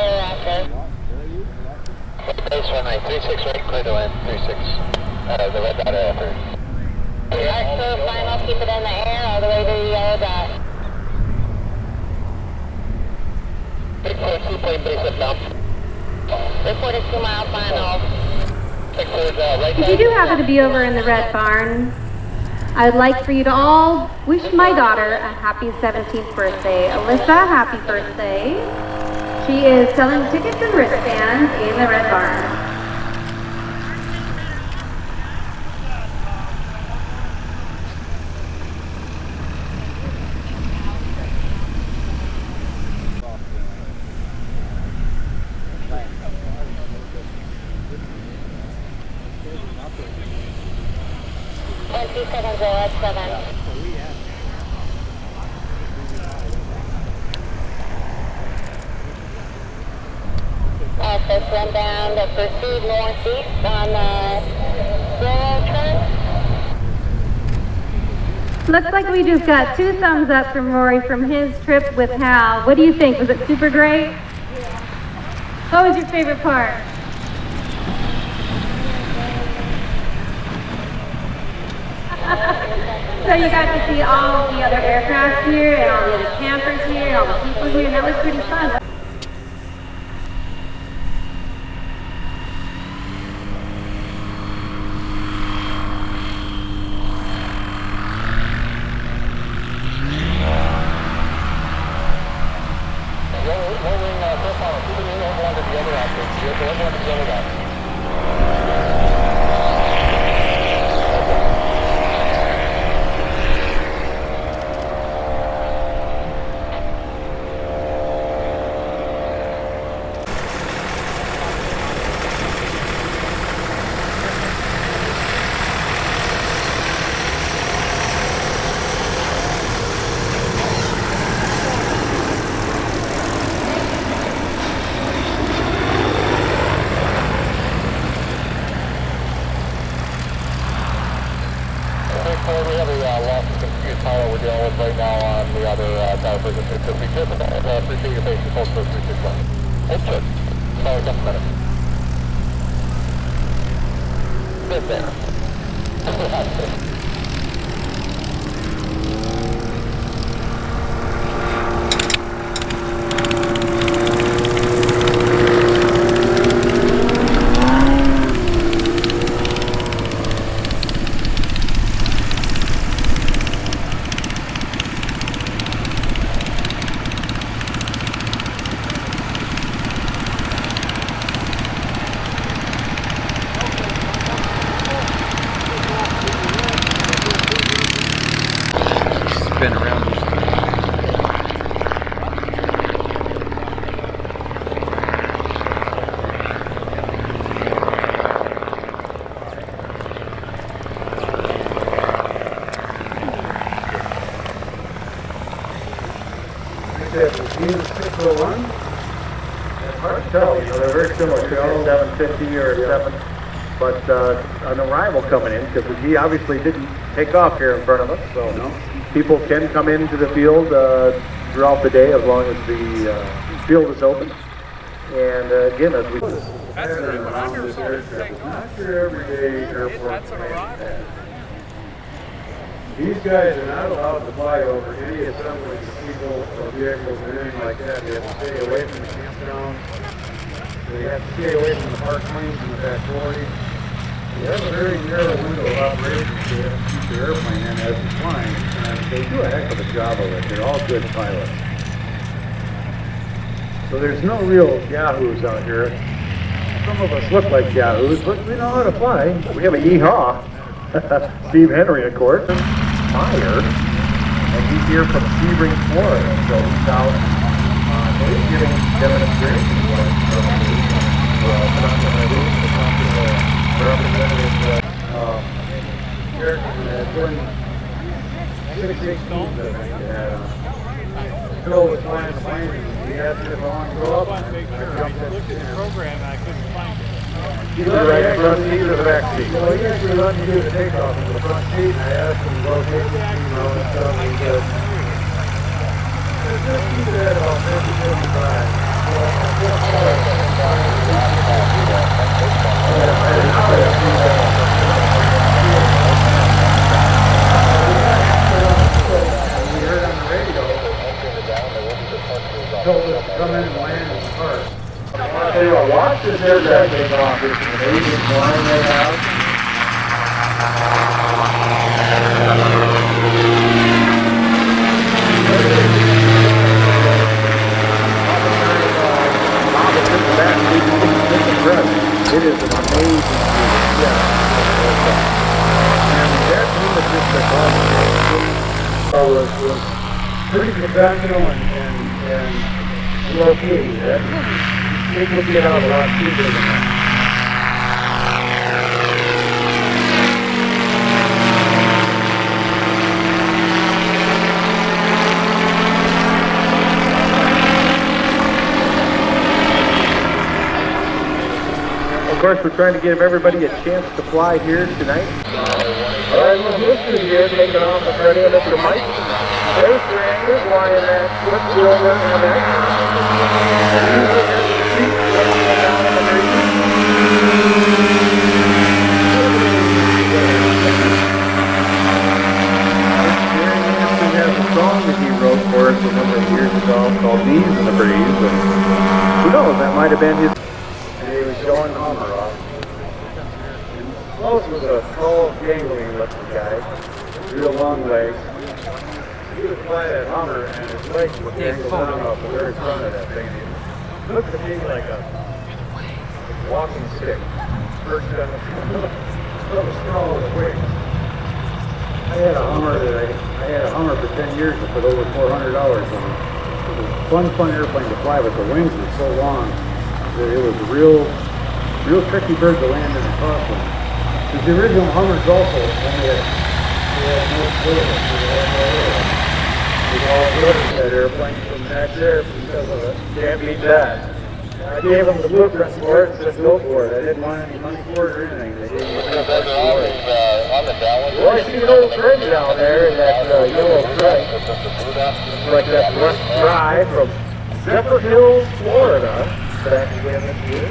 after. Base runway 36 right, clear to land 36. The red dot after. Archer final, keep it in the air all the way to the yellow dot. Report 2 base up now. Report a 2 mile final. If you do happen to be over in the red barn, I would like for you to all wish my daughter a happy 17th birthday. Alyssa, happy birthday. She is selling tickets and wristbands in the red barn. First run down to proceed northeast on the zero turn. Looks like we just got 2 thumbs up from Rory from his trip with Hal. What do you think? Was it super great? Yeah. What was your favorite part? So you got to see all of the other aircraft here and all the other campers here and all the people here, and that was pretty fun. We have a loss of confused pilot we're dealing with right now on the other tower frequency. So be careful. Appreciate your patience. Hold for 361. Hold short. Sorry, just a minute. Good there. Been around these. It's hard to tell, you know, they're very similar, 750 or 7, but an arrival coming in, because he obviously didn't take off here in front of us, so people can come into the field throughout the day as long as the field is open. And again, as we around this aircraft, it's not your everyday airport. These guys are not allowed to fly over any assemblies of people or vehicles or anything like that. They have to stay away from the campground. They have to stay away from the park lanes and the back 40. They have a very narrow window of operation so they have to keep their airplane in as it's flying. And they do a heck of a job of it. They're all good pilots. So there's no real yahoos out here. Some of us look like yahoos, but we know how to fly. We have a yeehaw. Steve Henry, of course, hired, and he's here from Sebring, Florida, so he's out, so he's giving demonstrations Phil was flying the plane, he asked me if I wanted to go up, I jumped in. Looked at the program and I couldn't find it. You let me in the front seat or the back seat? Well, he actually let me do the takeoff in the front seat, and I asked him to rotate the seat around and stuff, and he said, just keep it at about 50, 55. tell you what, watch this aircraft take off. It's an amazing climb they have. It is an amazing view. Yeah. And that was just was pretty conventional and low key. It would get out a lot cheaper than that. Of course, we're trying to give everybody a chance to fly here tonight. All right, well, history here, taking off the ready of Mr. Mike. There's your anchor, flying that quick silver and that. He has a song that he wrote for us a number of years ago called Bees in the Breeze. And who knows, that might have been his... He was showing the Hummer off. Close was a tall, gangling looking guy, real long legs. He was flying that Hummer and his legs would dangle down off the very front of that thing. It looked to me like a walking stick, perched on the straw with wings. I had a Hummer for 10 years and put over $400 on it. It was a fun airplane to fly, but the wings were so long. It was a real tricky bird to land in the crosswind. Because the original Hummers also only had no fluid. We all looked at that airplane from back there because of it. Can't beat that. I gave them the blueprint for it and said go for it. I didn't want any money for it or anything. They gave me the blueprint for it. Well, I see an old thread down there in that yellow thread. It's like that West Drive from Zephyrhills, Florida. Back again this year,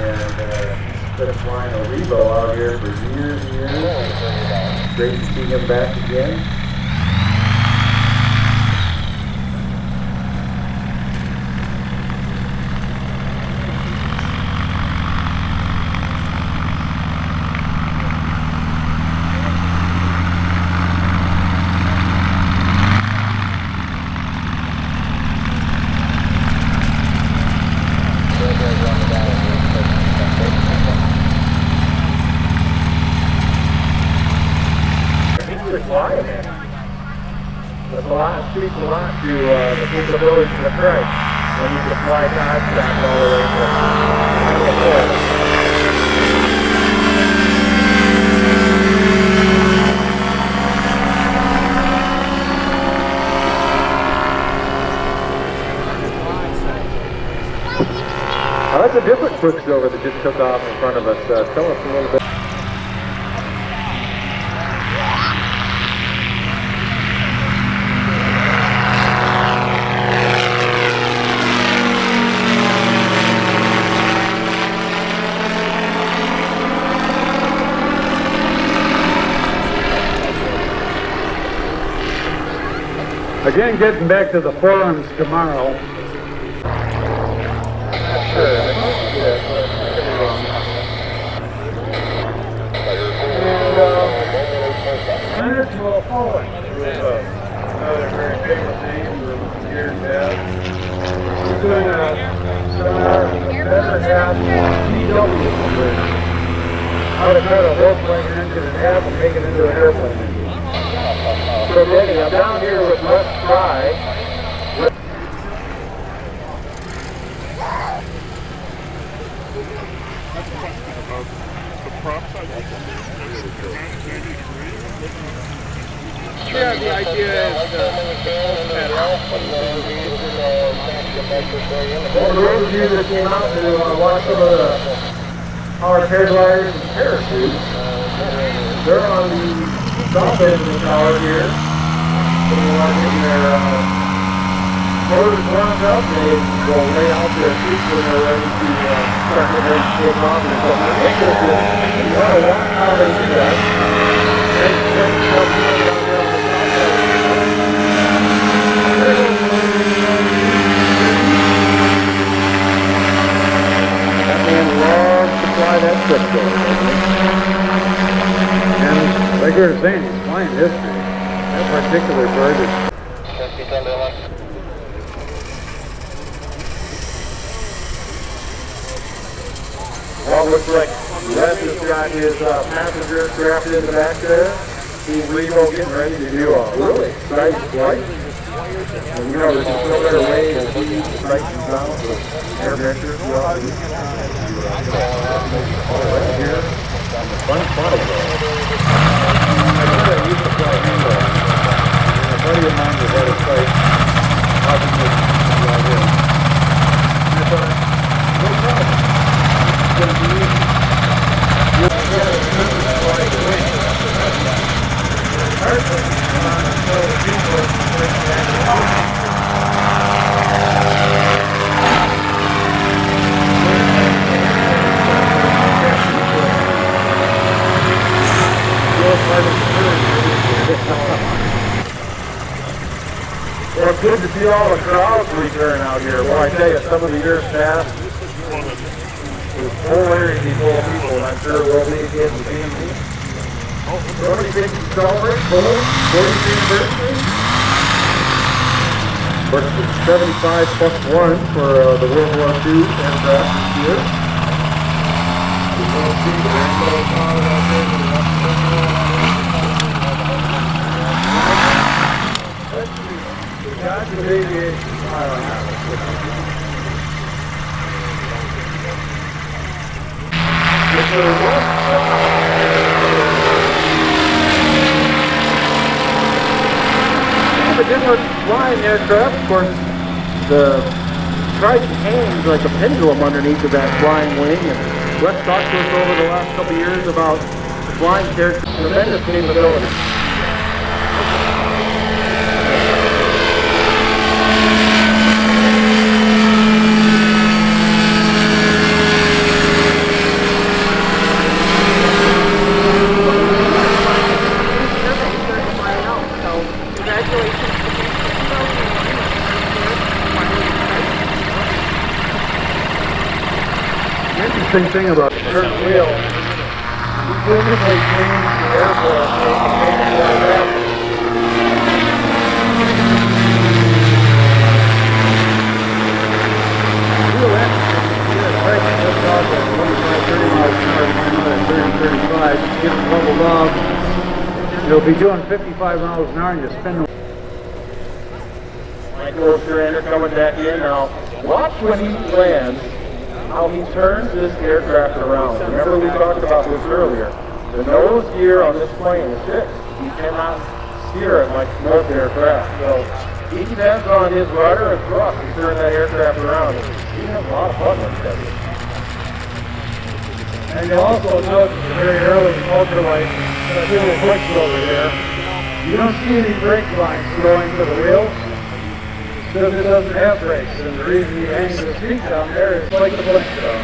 and been flying a Rebo out here for years and years. Great to see him back again. Speaks a lot to the capabilities of the craft when you can fly contract all the way to Now that's a different Quicksilver that just took off in front of us. Tell us a little bit. Again, getting back to the forums tomorrow. Maxwell Poland was another very famous name for years back. He's doing a seminar in the better half CW how to cut a horseplane engine in half and make it into an airplane engine. So Danny, I'm down here with West Fry. Yeah, the idea is for those of you that came out to watch some of the power paragliders and parachutes, they're on the south end of the tower here. So they want to get their motors warmed up. They will lay out their seats when they're ready to start getting ready to take off. And so you want to watch how they do that. switch over, doesn't he? And like you were saying, he's flying history. That particular bird is... Well, looks like Les has got his passenger strapped in the back there. He's Revo getting ready to do a really exciting flight. And you know, there's no better way to see the sights and sounds of AirVenture throughout the week. Right here on the front funnel though. I know that I used to fly Halo. A buddy of mine was at a site helping me fly in. And I thought, no problem. It's going to be easy. You'll get a good flight away. Well, it's good to see all the crowds return out here. Well, I tell you, some of the years past, this whole area would be full of people, and I'm sure we'll be again to see them. Somebody think you celebrate Cole's 40th anniversary? Of course, it's 75 plus 1 for the World War II aircraft this year. You will see the rainbow cloud out there. Got the aviation smile on that one. But then we're flying aircraft, of course, the Triton hangs like a pendulum underneath of that flying wing, and Wes talked to us over the last couple of years about the flying aircraft, tremendous capability. Interesting thing about Turn wheel. We physically change the airport so we can make it more rapid. real engine. Right, just off at 25, 30 miles an hour, another 30, 35, just get it leveled off. It'll be doing 55 miles an hour and you spin the... Michael Strander coming back in now. Watch when he lands, how he turns this aircraft around. Remember we talked about this earlier. The nose gear on this plane is fixed. You cannot steer it like most aircraft. So he depends on his rudder and thrust to turn that aircraft around. He has a lot of fun with that. And you'll also note very early in Ultralight, little clicks over there. You don't see any brake lines going to the wheels because it doesn't have brakes. And the reason you hang the seat down there is like the Flintstone.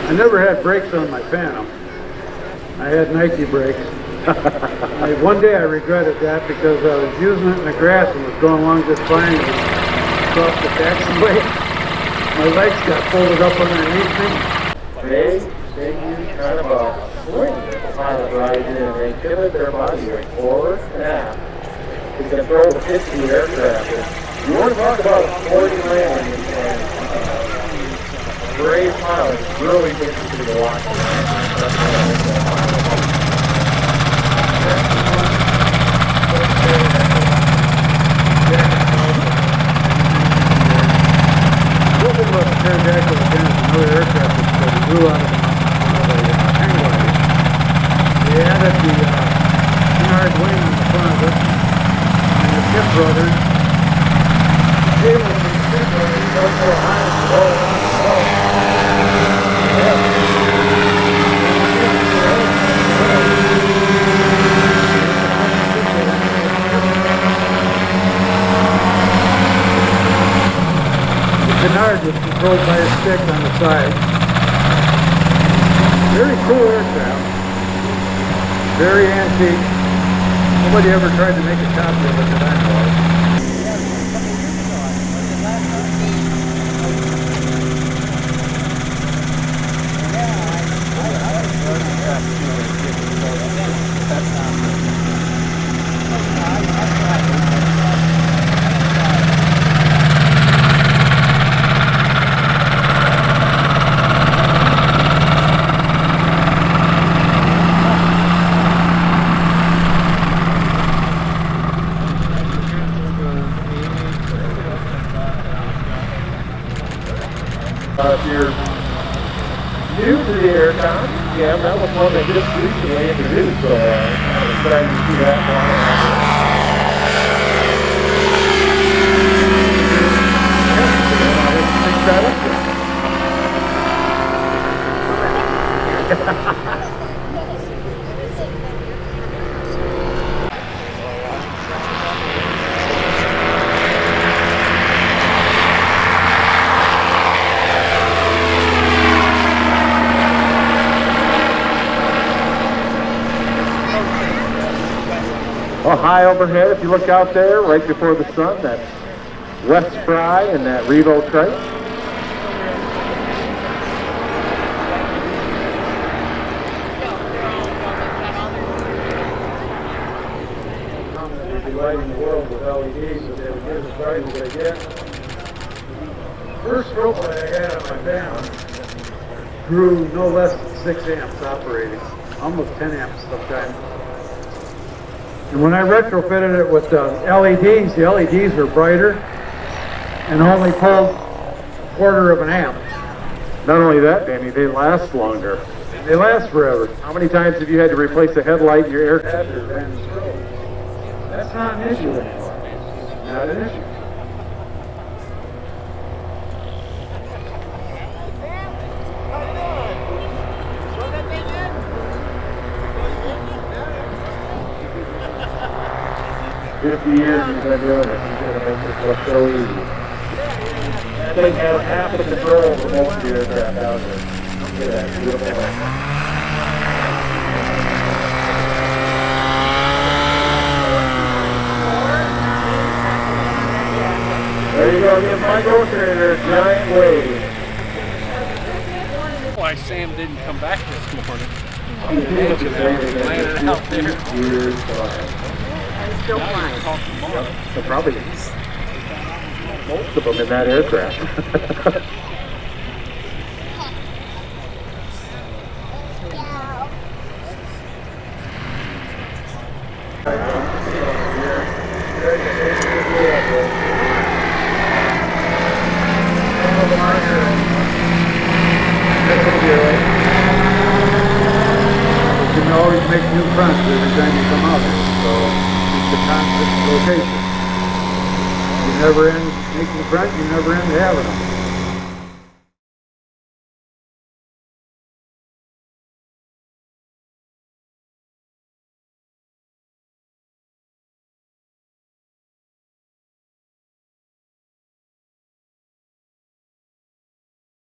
I never had brakes on my Phantom. I had Nike brakes. One day I regretted that because I was using it in the grass and was going along just fine and across the taxiway. My legs got folded up underneath me. They use kind of a swing that the pilot rides in, and they pivot their body weight forward and aft to control the pitch of the aircraft. And you want to talk about a sporty landing and brave pilot, really interesting to watch. Looking about the pterodactyl again is another aircraft that grew out of a hang glider. They added the canard wing on the front of it and the tip rotors. The cable from the tip rotors goes so high and low. The canard was controlled by a stick on the side. Very cool aircraft. Very antique. Nobody ever tried to make a copy of it that I know of. If you're new to the aircon, yeah, that was one they just recently introduced, so I'm excited to see that Well, high overhead, if you look out there, right before the sun, that's West Fry and that Revo trike. They'd be lighting the world with LEDs, so they would get as bright as they get. First stroke light I had on my van drew no less than 6 amps operating, almost 10 amps sometimes. And when I retrofitted it with LEDs, the LEDs were brighter and only pulled a quarter of an amp. Not only that, Danny, they last longer. They last forever. How many times have you had to replace a headlight in your aircraft? That's not an issue anymore. Not an issue. $50 years you've been doing it, you're going to make this look so easy. That thing has half the control of the most of the aircraft out there. Look at that beautiful thing. There you go, give Mike Oshkosh a giant wave. Why Sam didn't come back this morning. Landed out there. Still flying. So probably most of them in that aircraft. You can always make new fronts every time you come out here, so it's a constant rotation. You never end making fronts, you never end having them.